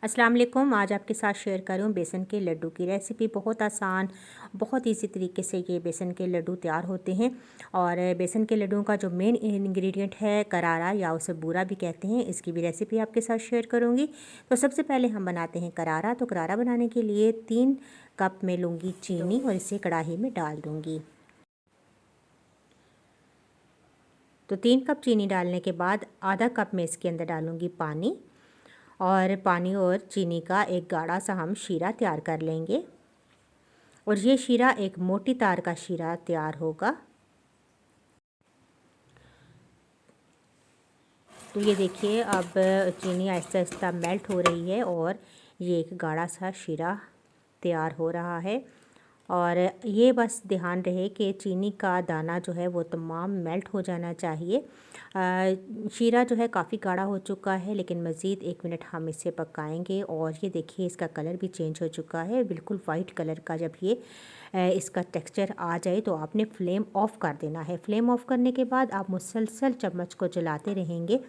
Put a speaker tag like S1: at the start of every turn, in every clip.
S1: अस्सलाम वालेकुम। आज आपके साथ शेयर करूँ बेसन के लड्डू की रेसिपी। बहुत आसान, बहुत इजी तरीके से ये बेसन के लड्डू तैयार होते हैं। और बेसन के लड्डुओं का जो मेन इंग्रेडिएंट है करारा, या उसे बूरा भी कहते हैं, इसकी भी रेसिपी आपके साथ शेयर करूँगी। तो सबसे पहले हम बनाते हैं करारा। तो करारा बनाने के लिए 3 कप में लूँगी चीनी और इसे कढ़ाई में डाल दूँगी। तो 3 कप चीनी डालने के बाद आधा कप में इसके अंदर डालूँगी पानी, और पानी और चीनी का एक गाढ़ा सा हम शीरा तैयार कर लेंगे। और ये शीरा एक मोटी तार का शीरा तैयार होगा। तो ये देखिए, अब चीनी आहिस्ता आहिस्ता मेल्ट हो रही है और ये एक गाढ़ा सा शीरा तैयार हो रहा है। और ये बस ध्यान रहे कि चीनी का दाना जो है वो तमाम मेल्ट हो जाना चाहिए। शीरा जो है काफ़ी गाढ़ा हो चुका है, लेकिन मज़ीद 1 मिनट हम इसे पकाएंगे। और ये देखिए, इसका कलर भी चेंज हो चुका है, बिल्कुल वाइट कलर का। जब ये इसका टेक्सचर आ जाए तो आपने फ्लेम ऑफ़ कर देना है। फ्लेम ऑफ़ करने के बाद आप मुसलसल चम्मच को चलाते रहेंगे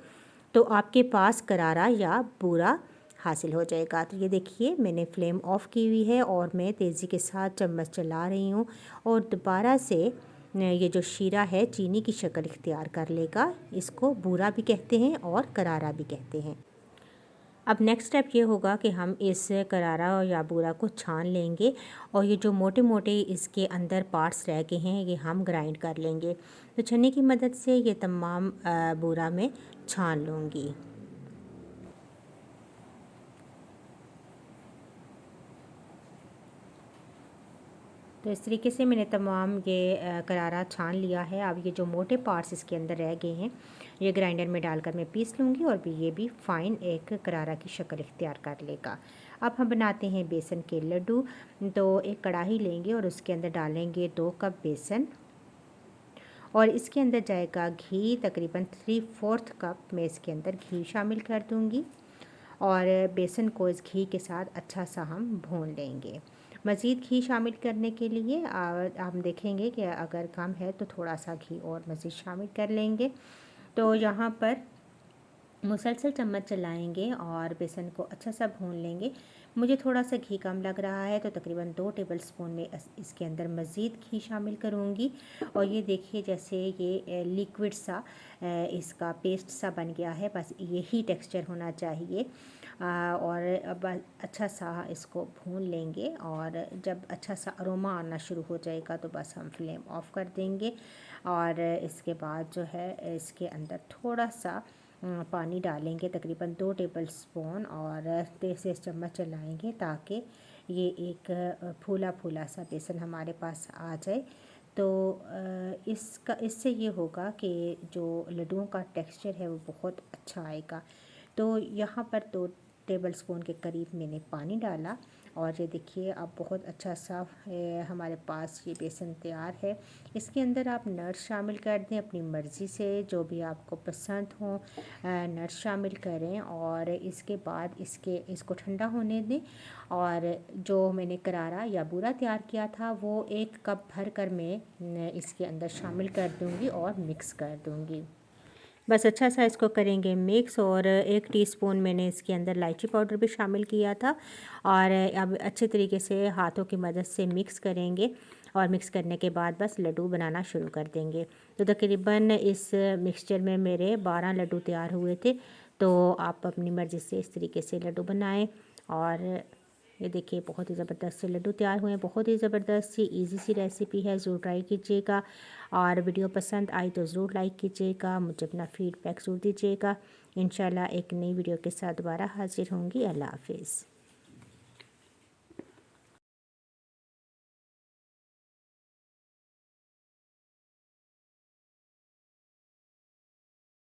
S1: तो आपके पास करारा या बूरा हासिल हो जाएगा। तो ये देखिए, मैंने फ्लेम ऑफ़ की हुई है और मैं तेज़ी के साथ चम्मच चला रही हूँ और दोबारा से ये जो शीरा है चीनी की शक्ल इख्तियार कर लेगा। इसको बूरा भी कहते हैं और करारा भी कहते हैं। अब नेक्स्ट स्टेप ये होगा कि हम इस करारा या बूरा को छान लेंगे और ये जो मोटे मोटे इसके अंदर पार्ट्स रह गए हैं ये हम ग्राइंड कर लेंगे। तो छन्नी की मदद से ये तमाम बूरा में छान लूँगी। तो इस तरीके से मैंने तमाम ये करारा छान लिया है। अब ये जो मोटे पार्ट्स इसके अंदर रह गए हैं ये ग्राइंडर में डालकर मैं पीस लूँगी और भी ये भी फ़ाइन एक करारा की शक्ल इख्तियार कर लेगा। अब हम बनाते हैं बेसन के लड्डू। तो एक कढ़ाई लेंगे और उसके अंदर डालेंगे 2 कप बेसन, और इसके अंदर जाएगा घी। तकरीबन 3/4 कप में इसके अंदर घी शामिल कर दूँगी और बेसन को इस घी के साथ अच्छा सा हम भून लेंगे। मज़ीद घी शामिल करने के लिए हम देखेंगे कि अगर कम है तो थोड़ा सा घी और मज़ीद शामिल कर लेंगे। तो यहाँ पर मुसलसल चम्मच चलाएंगे और बेसन को अच्छा सा भून लेंगे। मुझे थोड़ा सा घी कम लग रहा है तो तकरीबन 2 टेबलस्पून में इसके अंदर मज़ीद घी शामिल करूँगी। और ये देखिए, जैसे ये लिक्विड सा इसका पेस्ट सा बन गया है, बस यही टेक्सचर होना चाहिए। और अब अच्छा सा इसको भून लेंगे और जब अच्छा सा अरोमा आना शुरू हो जाएगा तो बस हम फ्लेम ऑफ़ कर देंगे। और इसके बाद जो है इसके अंदर थोड़ा सा पानी डालेंगे, तकरीबन 2 टेबलस्पून, और तेज़ से चम्मच चलाएंगे ताकि ये एक फूला फूला सा बेसन हमारे पास आ जाए। तो इससे ये होगा कि जो लड्डुओं का टेक्सचर है वो बहुत अच्छा आएगा। तो यहाँ पर 2 टेबलस्पून के करीब मैंने पानी डाला और ये देखिए, अब बहुत अच्छा सा हमारे पास ये बेसन तैयार है। इसके अंदर आप नट्स शामिल कर दें अपनी मर्ज़ी से, जो भी आपको पसंद हो नट्स शामिल करें। और इसके बाद इसको ठंडा होने दें। और जो मैंने करारा या बूरा तैयार किया था वो 1 कप भर कर मैं इसके अंदर शामिल कर दूँगी और मिक्स कर दूँगी। बस अच्छा सा इसको करेंगे मिक्स। और 1 टीस्पून मैंने इसके अंदर इलायची पाउडर भी शामिल किया था। और अब अच्छे तरीके से हाथों की मदद से मिक्स करेंगे और मिक्स करने के बाद बस लड्डू बनाना शुरू कर देंगे। तो तकरीबन इस मिक्सचर में मेरे 12 लड्डू तैयार हुए थे। तो आप अपनी मर्ज़ी से इस तरीके से लड्डू बनाएं। और ये देखिए, बहुत ही ज़बरदस्त से लड्डू तैयार हुए हैं। बहुत ही ज़बरदस्त सी इजी सी रेसिपी है, ज़रूर ट्राई कीजिएगा। और वीडियो पसंद आई तो ज़रूर लाइक कीजिएगा, मुझे अपना फ़ीडबैक ज़रूर दीजिएगा। इंशाल्लाह एक नई वीडियो के साथ दोबारा हाज़िर होंगी। अल्लाह हाफ़िज़।